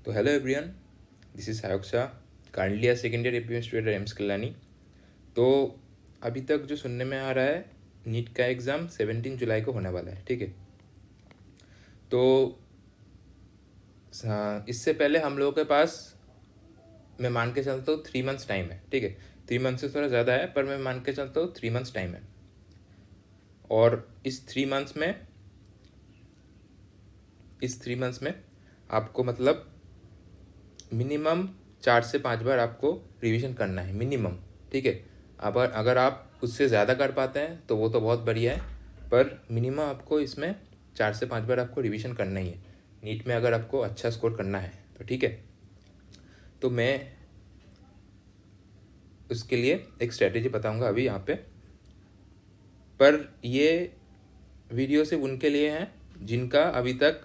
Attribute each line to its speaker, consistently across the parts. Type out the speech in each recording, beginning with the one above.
Speaker 1: तो hello everyone, this is Sayak Shah, kindly second year APM student AIIMS Kalyani. तो अभी तक जो सुनने में आ रहा है, नीट का एग्ज़ाम 17 जुलाई को होने वाला है। ठीक है, तो इससे पहले हम लोगों के पास, मैं मान के चलता हूँ 3 मंथ्स टाइम है। ठीक है, 3 मंथ से थोड़ा ज़्यादा है, पर मैं मान के चलता हूँ 3 मंथ्स टाइम है। और इस 3 मंथ्स में आपको मतलब मिनिमम 4 से 5 बार आपको रिवीजन करना है, मिनिमम। ठीक है, अब अगर आप उससे ज़्यादा कर पाते हैं तो वो तो बहुत बढ़िया है, पर मिनिमम आपको इसमें 4 से 5 बार आपको रिवीजन करना ही है नीट में, अगर आपको अच्छा स्कोर करना है तो। ठीक है, तो मैं उसके लिए एक स्ट्रेटेजी बताऊंगा अभी यहाँ पे, पर ये वीडियो सिर्फ उनके लिए हैं जिनका अभी तक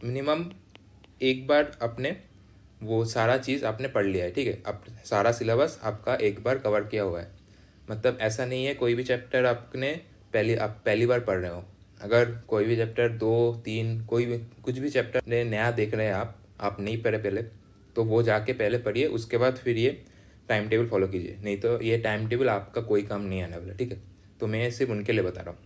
Speaker 1: मिनिमम एक बार अपने वो सारा चीज़ आपने पढ़ लिया है। ठीक है, अब सारा सिलेबस आपका एक बार कवर किया हुआ है। मतलब ऐसा नहीं है कोई भी चैप्टर आपने आप पहली बार पढ़ रहे हो। अगर कोई भी चैप्टर 2 3 कोई भी कुछ भी चैप्टर नया देख रहे हैं आप नहीं पढ़े पहले, तो वो जाके पहले पढ़िए, उसके बाद फिर ये टाइम टेबल फॉलो कीजिए, नहीं तो ये टाइम टेबल आपका कोई काम नहीं आने वाला। ठीक है, तो मैं सिर्फ उनके लिए बता रहा हूँ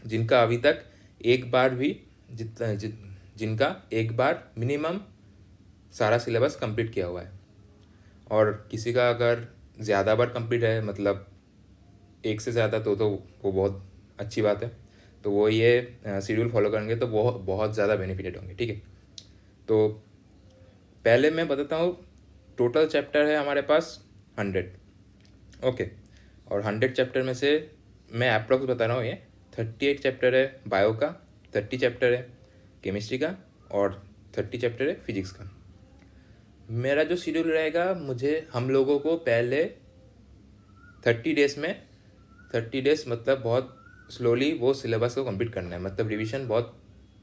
Speaker 1: जिनका अभी तक एक बार भी जिनका एक बार मिनिमम सारा सिलेबस कंप्लीट किया हुआ है। और किसी का अगर ज़्यादा बार कंप्लीट है, मतलब एक से ज़्यादा, तो वो बहुत अच्छी बात है। तो वो ये शेड्यूल फॉलो करेंगे तो वो बहुत ज़्यादा बेनिफिटेड होंगे। ठीक है, तो पहले मैं बताता हूँ, टोटल चैप्टर है हमारे पास 100। ओके, और 100 चैप्टर में से मैं अप्रॉक्स बता रहा हूँ, ये 38 चैप्टर है बायो का, 30 चैप्टर है केमिस्ट्री का, और 30 चैप्टर है फिजिक्स का। मेरा जो शेड्यूल रहेगा, हम लोगों को पहले 30 डेज मतलब बहुत स्लोली वो सिलेबस को कंप्लीट करना है, मतलब रिवीजन बहुत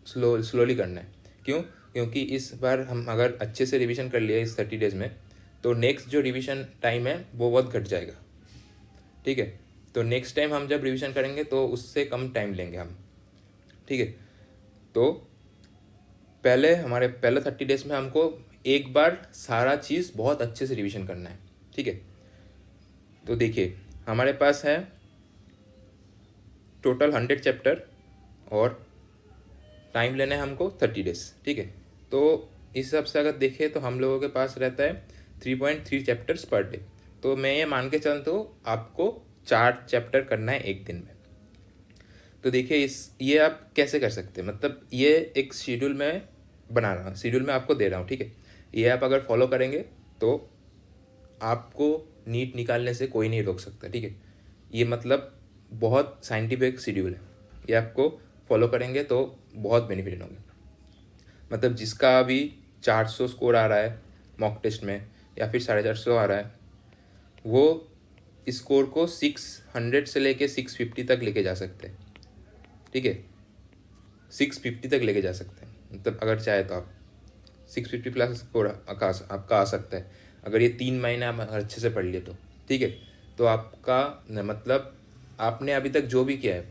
Speaker 1: स्लोली करना है। क्योंकि इस बार हम अगर अच्छे से रिवीजन कर लिए इस 30 डेज में, तो नेक्स्ट जो रिवीजन टाइम है वो बहुत घट जाएगा। ठीक है, तो नेक्स्ट टाइम हम जब रिवीजन करेंगे तो उससे कम टाइम लेंगे हम। ठीक है, तो पहले 30 डेज में हमको एक बार सारा चीज़ बहुत अच्छे से रिवीजन करना है। ठीक है, तो देखिए हमारे पास है टोटल 100 चैप्टर, और टाइम लेना है हमको 30 डेज। ठीक है, तो इस हिसाब से अगर देखें तो हम लोगों के पास रहता है 3.3 चैप्टर्स पर डे। तो मैं ये मान के चलता हूँ आपको 4 चैप्टर करना है एक दिन में। तो देखिए ये आप कैसे कर सकते हैं, मतलब ये एक शेड्यूल में बना रहा हूँ, शेड्यूल में आपको दे रहा हूँ। ठीक है, ये आप अगर फॉलो करेंगे तो आपको नीट निकालने से कोई नहीं रोक सकता। ठीक है, ये मतलब बहुत साइंटिफिक शेड्यूल है, ये आपको फॉलो करेंगे तो बहुत बेनिफिट होंगे। मतलब जिसका अभी 400 स्कोर आ रहा है मॉक टेस्ट में, या फिर 450 आ रहा है, वो स्कोर को 600 से लेके 650 तक लेके जा सकते हैं। ठीक है, 650 तक लेके जा सकते हैं, मतलब अगर चाहे तो आप 650 प्लस स्कोर आपका आ सकता है, अगर ये 3 महीने आप अच्छे से पढ़ लिए तो। ठीक है, तो आपका मतलब आपने अभी तक जो भी किया है,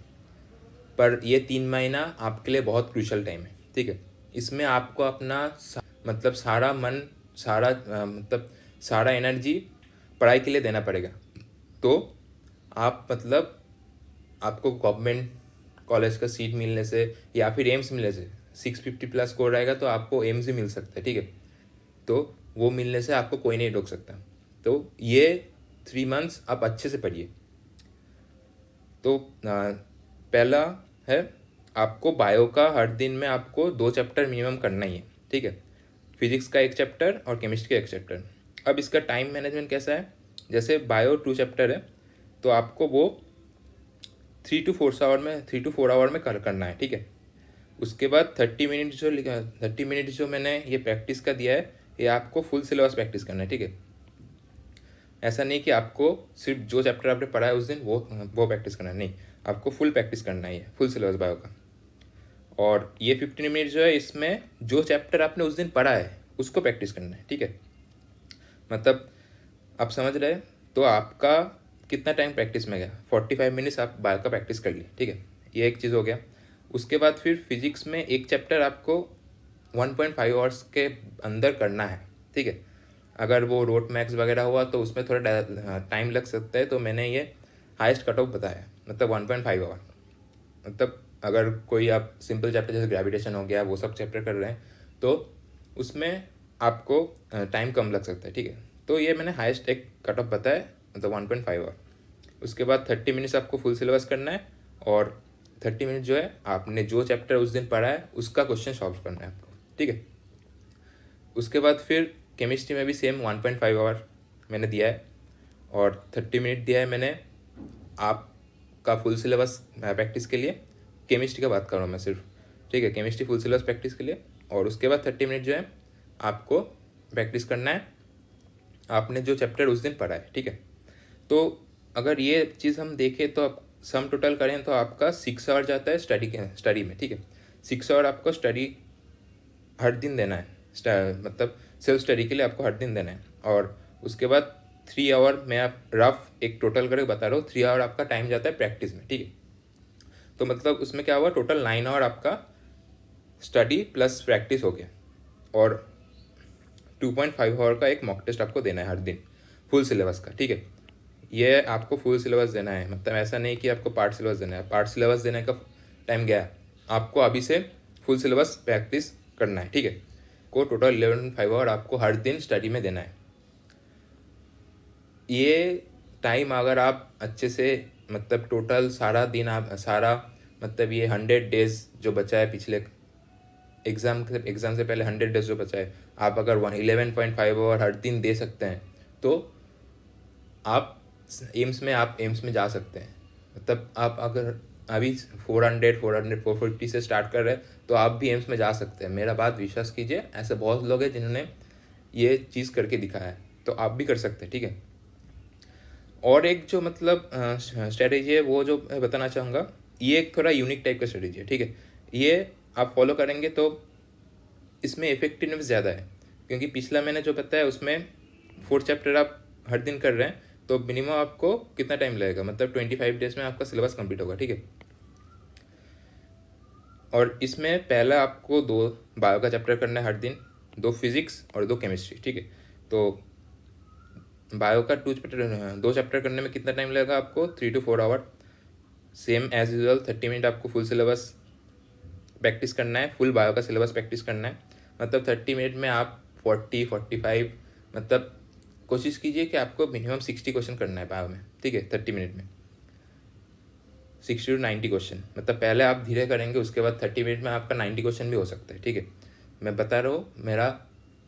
Speaker 1: पर ये 3 महीना आपके लिए बहुत क्रूशल टाइम है। ठीक है, इसमें आपको अपना मतलब सारा मन, मतलब सारा एनर्जी पढ़ाई के लिए देना पड़ेगा। तो आप मतलब आपको गवर्नमेंट कॉलेज का सीट मिलने से या फिर एम्स मिलने से, 650 प्लस स्कोर रहेगा तो आपको एम्स ही मिल सकता है। ठीक है, तो वो मिलने से आपको कोई नहीं रोक सकता। तो ये 3 मंथ्स आप अच्छे से पढ़िए। तो पहला है, आपको बायो का हर दिन में आपको 2 चैप्टर मिनिमम करना ही है। ठीक है, फिजिक्स का 1 चैप्टर और केमिस्ट्री का 1 चैप्टर। अब इसका टाइम मैनेजमेंट कैसा है, जैसे बायो 2 चैप्टर है तो आपको वो 3 to 4 आवर में करना है। ठीक है, उसके बाद 30 मिनट जो मैंने ये प्रैक्टिस का दिया है, ये आपको फुल सिलेबस प्रैक्टिस करना है। ठीक है, ऐसा नहीं कि आपको सिर्फ जो चैप्टर आपने पढ़ा है उस दिन वो प्रैक्टिस करना है, नहीं, आपको फुल प्रैक्टिस करना है, फुल सिलेबस बायो का। और ये 15 मिनट जो है, इसमें जो चैप्टर आपने उस दिन पढ़ा है उसको प्रैक्टिस करना है। ठीक है, मतलब आप समझ रहे हैं, तो आपका कितना टाइम प्रैक्टिस में गया, 45 मिनट्स आप बायो का प्रैक्टिस कर लिए। ठीक है, ये एक चीज़ हो गया। उसके बाद फिर फिजिक्स में 1 चैप्टर आपको 1.5 आवर्स के अंदर करना है, ठीक है। अगर वो रोट मैक्स वगैरह हुआ तो उसमें थोड़ा टाइम लग सकता है, तो मैंने ये हाईएस्ट कट ऑफ बताया, मतलब 1.5 आवर। मतलब अगर कोई आप सिंपल चैप्टर जैसे ग्रेविटेशन हो गया वो सब चैप्टर कर रहे हैं तो उसमें आपको टाइम कम लग सकता है, ठीक है। तो ये मैंने हाईएस्ट एक कट ऑफ बताया, मतलब 1.5 आवर। उसके बाद 30 मिनट्स आपको फुल सिलेबस करना है, और 30 मिनट जो है आपने जो चैप्टर उस दिन पढ़ा है उसका क्वेश्चन सॉल्व करना है आपको, ठीक है। उसके बाद फिर केमिस्ट्री में भी सेम 1.5 आवर मैंने दिया है, और 30 मिनट दिया है मैंने आपका फुल सिलेबस प्रैक्टिस के लिए। केमिस्ट्री का बात कर रहा हूँ मैं सिर्फ, ठीक है, केमिस्ट्री फुल सिलेबस प्रैक्टिस के लिए। और उसके बाद 30 मिनट जो है आपको प्रैक्टिस करना है आपने जो चैप्टर उस दिन पढ़ा है, ठीक है। तो अगर ये चीज़ हम देखें तो आप सम टोटल करें तो आपका 6 आवर जाता है स्टडी में, ठीक है। 6 आवर आपको स्टडी हर दिन देना है, मतलब सेल्फ स्टडी के लिए आपको हर दिन देना है। और उसके बाद 3 आवर मैं आप रफ एक टोटल करके बता रहा हूँ, 3 आवर आपका टाइम जाता है प्रैक्टिस में, ठीक है। तो मतलब उसमें क्या हुआ, टोटल 9 आवर आपका स्टडी प्लस प्रैक्टिस हो गया। और 2.5 आवर का एक मॉक टेस्ट आपको देना है हर दिन फुल सिलेबस का, ठीक है। ये आपको फुल सिलेबस देना है, मतलब ऐसा नहीं कि आपको पार्ट सिलेबस देना है, पार्ट सिलेबस देने का टाइम गया, आपको अभी से फुल सिलेबस प्रैक्टिस करना है, ठीक है। को टोटल 11.5 आवर आपको हर दिन स्टडी में देना है। ये टाइम अगर आप अच्छे से, मतलब टोटल सारा दिन आप सारा, मतलब ये 100 डेज जो बचा है पिछले एग्ज़ाम से पहले 100 डेज जो बचा है, आप अगर 11.5 आवर हर दिन दे सकते हैं तो आप एम्स में जा सकते हैं। मतलब आप अगर अभी 450 से स्टार्ट कर रहे हैं तो आप भी एम्स में जा सकते हैं। मेरा बात विश्वास कीजिए, ऐसे बहुत लोग हैं जिन्होंने ये चीज़ करके दिखाया है, तो आप भी कर सकते हैं, ठीक है। और एक जो मतलब स्ट्रेटेजी है वो जो मैं बताना चाहूँगा, ये एक थोड़ा यूनिक टाइप का स्ट्रेटेजी है, ठीक है। ये आप फॉलो करेंगे तो इसमें इफेक्टिवनेस ज़्यादा है, क्योंकि पिछला मैंने जो बताया उसमें 4 चैप्टर आप हर दिन कर रहे हैं तो मिनिमम आपको कितना टाइम लगेगा, मतलब 25 डेज में आपका सिलेबस कंप्लीट होगा, ठीक है। और इसमें पहला आपको 2 बायो का चैप्टर करना है हर दिन, 2 फिजिक्स और 2 केमिस्ट्री, ठीक है। तो बायो का 2 चैप्टर करने में कितना टाइम लगेगा आपको, 3 to 4 hour. Same as usual 30 minute आपको फुल सिलेबस प्रैक्टिस करना है, फुल बायो का सिलेबस प्रैक्टिस करना है। मतलब 30 मिनट में आप 45, मतलब कोशिश कीजिए कि आपको मिनिमम 60 क्वेश्चन करना है बायो में, ठीक है। 30 मिनट में 60 to 90 क्वेश्चन, मतलब पहले आप धीरे करेंगे, उसके बाद 30 मिनट में आपका 90 क्वेश्चन भी हो सकता है, ठीक है। मैं बता रहा हूँ,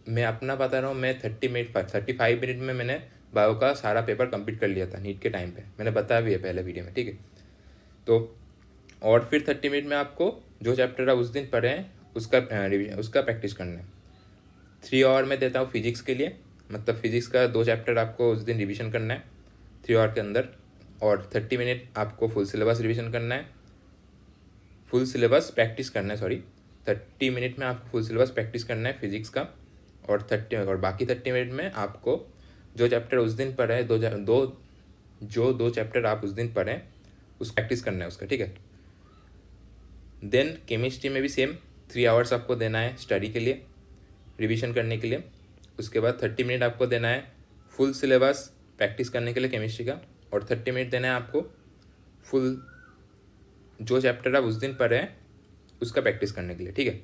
Speaker 1: मैं अपना बता रहा हूँ, मैं 35 मिनट में मैंने बायो का सारा पेपर कंप्लीट कर लिया था नीट के टाइम पे, मैंने बताया भी है पहले वीडियो में, ठीक है। तो और फिर 30 मिनट में आपको जो चैप्टर आप उस दिन पढ़े हैं उसका प्रैक्टिस करना है। 3 आवर में देता हूँ फिजिक्स के लिए, मतलब फिजिक्स का 2 चैप्टर आपको उस दिन रिविजन करना है 3 आवर के अंदर। और 30 मिनट आपको फुल सिलेबस रिविजन करना है, फुल सिलेबस प्रैक्टिस करना है, सॉरी 30 मिनट में आपको फुल सिलेबस प्रैक्टिस करना है फिजिक्स का। और बाकी 30 मिनट में आपको जो चैप्टर उस दिन पढ़े हैं, दो चैप्टर आप उस दिन पढ़ें उस प्रैक्टिस करना है उसका, ठीक है। देन केमिस्ट्री में भी सेम 3 आवर्स आपको देना है स्टडी के लिए, रिविजन करने के लिए। उसके बाद 30 मिनट आपको देना है फुल सिलेबस प्रैक्टिस करने के लिए केमिस्ट्री का, और 30 मिनट देना है आपको फुल जो चैप्टर आप उस दिन पढ़े हैं उसका प्रैक्टिस करने के लिए, ठीक है।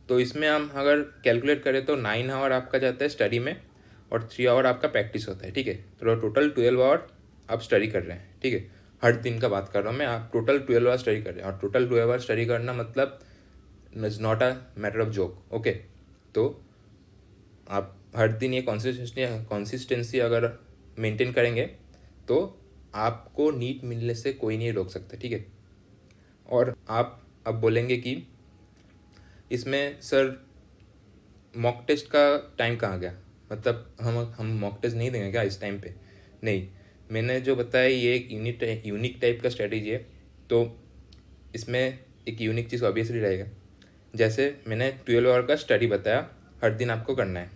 Speaker 1: तो इसमें हम अगर कैलकुलेट करें तो 9 आवर आपका जाता है स्टडी में, और 3 आवर आपका प्रैक्टिस होता है, ठीक है। तो टोटल 12 आवर आप स्टडी कर रहे हैं, ठीक है। हर दिन का बात कर रहा हूँ मैं, आप टोटल 12 आवर स्टडी कर रहे हैं, और टोटल 12 आवर स्टडी करना मतलब is not a matter of joke, okay. तो आप हर दिन ये कंसिस्टेंसी अगर मेंटेन करेंगे तो आपको नीट मिलने से कोई नहीं रोक सकता, ठीक है। और आप अब बोलेंगे कि इसमें सर मॉक टेस्ट का टाइम कहाँ गया, मतलब हम मॉक टेस्ट नहीं देंगे क्या इस टाइम पे? नहीं, मैंने जो बताया ये एक यूनिक टाइप का स्ट्रेटेजी है, तो इसमें एक यूनिक चीज़ ऑब्वियसली रहेगा। जैसे मैंने 12 आवर का स्टडी बताया हर दिन आपको करना है,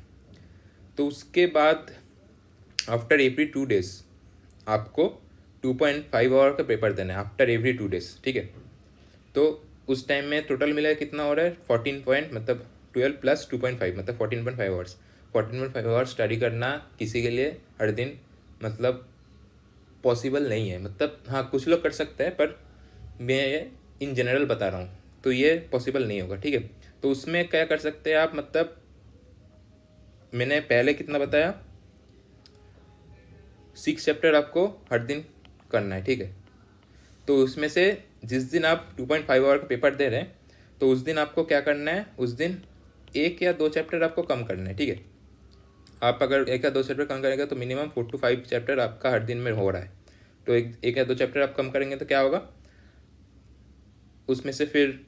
Speaker 1: तो उसके बाद आफ्टर एवरी 2 डेज आपको 2.5 आवर का पेपर देना है आफ्टर एवरी 2 डेज, ठीक है। तो उस टाइम में टोटल मिला कितना हो रहा है 14 पॉइंट मतलब 12 प्लस 2.5 मतलब 14.5 आवर्स। 14.5 आवर्स स्टडी करना किसी के लिए हर दिन मतलब पॉसिबल नहीं है। मतलब हाँ कुछ लोग कर सकते हैं, पर मैं ये इन जनरल बता रहा हूँ, तो ये पॉसिबल नहीं होगा, ठीक है। तो उसमें क्या कर सकते हैं आप, मतलब मैंने पहले कितना बताया, 6 चैप्टर आपको हर दिन करना है, ठीक है। तो उसमें से जिस दिन आप 2.5 आवर का पेपर दे रहे हैं, तो उस दिन आपको क्या करना है, उस दिन 1 या 2 चैप्टर आपको कम करना है, ठीक है। आप अगर 1 या 2 चैप्टर कम करेंगे तो मिनिमम 4 to 5 चैप्टर आपका हर दिन में हो रहा है। तो एक या 2 चैप्टर आप कम करेंगे तो क्या होगा, उसमें से फिर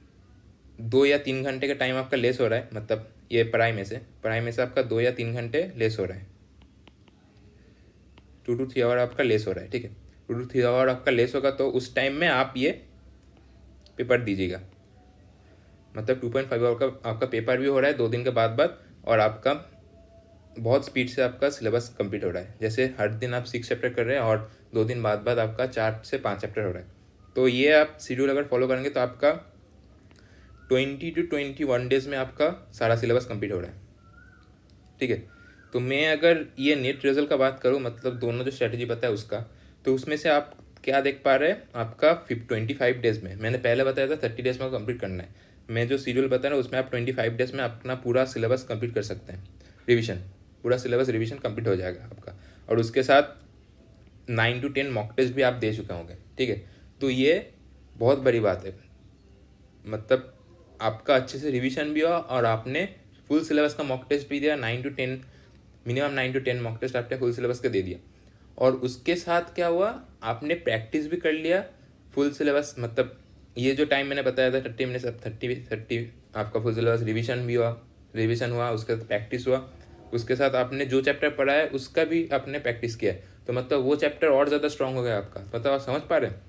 Speaker 1: 2 या 3 घंटे का टाइम आपका लेस हो रहा है। मतलब ये पढ़ाई में से आपका 2 या 3 घंटे लेस हो रहा है, 2 to 3 आवर आपका लेस हो रहा है, ठीक है। 2 to 3 आवर आपका लेस होगा, तो उस टाइम में आप ये पेपर दीजिएगा। मतलब 2.5 आवर का आपका पेपर भी हो रहा है 2 दिन के बाद, और आपका बहुत स्पीड से आपका सिलेबस कंप्लीट हो रहा है। जैसे हर दिन आप 6 चैप्टर कर रहे हैं और 2 दिन बाद आपका 4 से 5 चैप्टर हो रहा है। तो ये आप शेड्यूल अगर फॉलो करेंगे तो आपका 20 to 21 डेज में आपका सारा सिलेबस कंप्लीट हो रहा है, ठीक है। तो मैं अगर ये नेट रिजल्ट का बात करूँ, मतलब दोनों जो स्ट्रेटजी बताया उसका, तो उसमें से आप क्या देख पा रहे हैं, आपका 25 डेज में, मैंने पहले बताया था 30 डेज में कंप्लीट करना है। मैं जो शेड्यूल बताया ना उसमें आप 25 डेज में अपना पूरा सिलेबस कंप्लीट कर सकते हैं। पूरा सिलेबस रिवीजन कंप्लीट हो जाएगा आपका, और उसके साथ 9 to 10 मॉक टेस्ट भी आप दे चुके होंगे, ठीक है। तो ये बहुत बड़ी बात है, मतलब आपका अच्छे से रिवीजन भी हुआ और आपने फुल सिलेबस का मॉक टेस्ट भी दिया। 9 to 10 minimum 9 to 10 mock test आपने फुल सिलेबस का दे दिया, और उसके साथ क्या हुआ, आपने प्रैक्टिस भी कर लिया फुल सिलेबस। मतलब ये जो टाइम मैंने बताया था 30 मिनट, 30 आपका फुल सिलेबस रिवीजन हुआ, उसके साथ प्रैक्टिस हुआ, उसके साथ आपने जो चैप्टर पढ़ा है उसका भी आपने प्रैक्टिस किया है। तो मतलब वो चैप्टर और ज़्यादा स्ट्रांग हो गया आपका। मतलब आप समझ पा रहे हैं,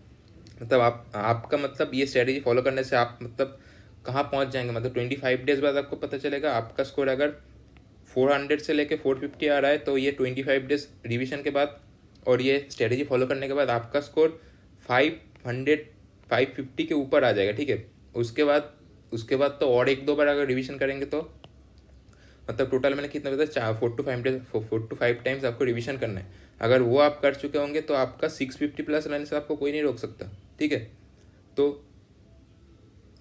Speaker 1: मतलब आपका मतलब ये स्ट्रेटेजी फॉलो करने से आप मतलब कहाँ पहुँच जाएंगे। मतलब 25 डेज बाद आपको पता चलेगा आपका स्कोर अगर 400 से लेके 450 आ रहा है, तो ये 25 डेज रिवीजन के बाद और ये स्ट्रेटेजी फॉलो करने के बाद आपका स्कोर 550 के ऊपर आ जाएगा, ठीक है। उसके बाद तो और 1-2 बार अगर रिवीजन करेंगे तो मतलब टोटल मैंने कितना बताया, 4 to 5 टाइम्स आपको रिवीजन करना है। अगर वो आप कर चुके होंगे तो आपका 650 प्लस लाने से आपको कोई नहीं रोक सकता, ठीक है। तो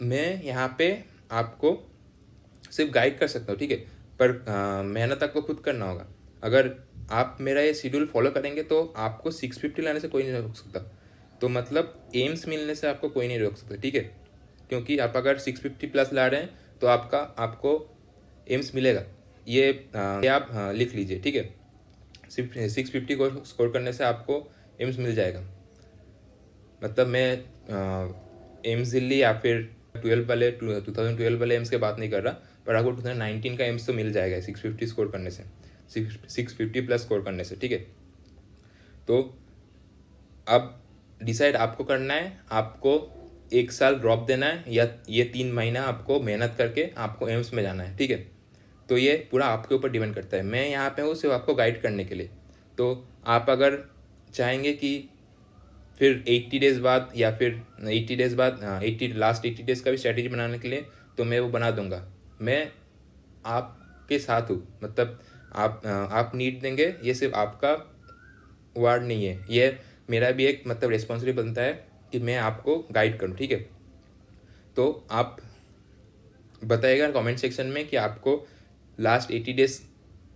Speaker 1: मैं यहाँ पे आपको सिर्फ गाइड कर सकता हूँ, ठीक है, पर मेहनत आपको खुद करना होगा। अगर आप मेरा ये शेड्यूल फॉलो करेंगे तो आपको 650 लाने से कोई नहीं रोक सकता। तो मतलब एम्स मिलने से आपको कोई नहीं रोक सकता, ठीक है। क्योंकि आप अगर 650 प्लस ला रहे हैं तो आपको एम्स मिलेगा। ये आप लिख लीजिए, ठीक है। 650 को स्कोर करने से आपको एम्स मिल जाएगा। मतलब मैं एम्स दिल्ली या फिर 2012 वाले एम्स की बात नहीं कर रहा, पर आपको 2019 का एम्स तो मिल जाएगा 650 स्कोर करने से, 650 प्लस स्कोर करने से, ठीक है। तो अब डिसाइड आपको करना है, आपको 1 साल ड्रॉप देना है या ये 3 महीना आपको मेहनत करके आपको एम्स में जाना है, ठीक है। तो ये पूरा आपके ऊपर डिपेंड करता है। मैं यहाँ पे हूँ सिर्फ आपको गाइड करने के लिए। तो आप अगर चाहेंगे कि फिर 80 डेज बाद या फिर 80 डेज बाद 80 डेज का भी स्ट्रैटेजी बनाने के लिए, तो मैं वो बना दूंगा। मैं आपके साथ हूँ, मतलब आप नीड देंगे, ये सिर्फ आपका वार्ड नहीं है, ये मेरा भी एक मतलब रिस्पॉन्सिबिलिटी बनता है कि मैं आपको गाइड करूँ, ठीक है। तो आप बताइएगा कमेंट सेक्शन में कि आपको लास्ट 80 डेज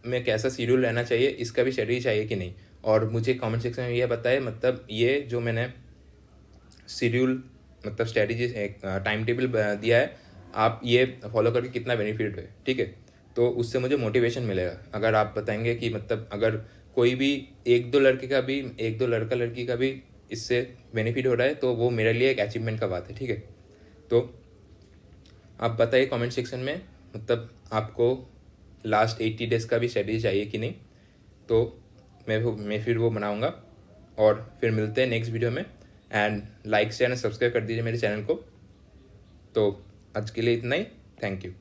Speaker 1: में कैसा शेड्यूल रहना चाहिए, इसका भी स्ट्रेटजी चाहिए कि नहीं। और मुझे कमेंट सेक्शन में यह बताए, मतलब ये जो मैंने शेड्यूल मतलब स्ट्रेटजी टाइम टेबल दिया है, आप ये फॉलो करके कितना बेनिफिट है, ठीक है। तो उससे मुझे मोटिवेशन मिलेगा। अगर आप बताएंगे कि मतलब अगर कोई भी एक दो लड़का लड़की का भी इससे बेनिफिट हो रहा है, तो वो मेरे लिए एक अचीवमेंट का बात है, ठीक है। तो आप बताइए कमेंट सेक्शन में, मतलब आपको लास्ट 80 डेज का भी स्ट्रेटजी चाहिए कि नहीं। तो मैं फिर वो बनाऊंगा, और फिर मिलते हैं नेक्स्ट वीडियो में। And like share and subscribe कर दीजिए मेरे चैनल को। तो आज के लिए इतना ही, थैंक यू।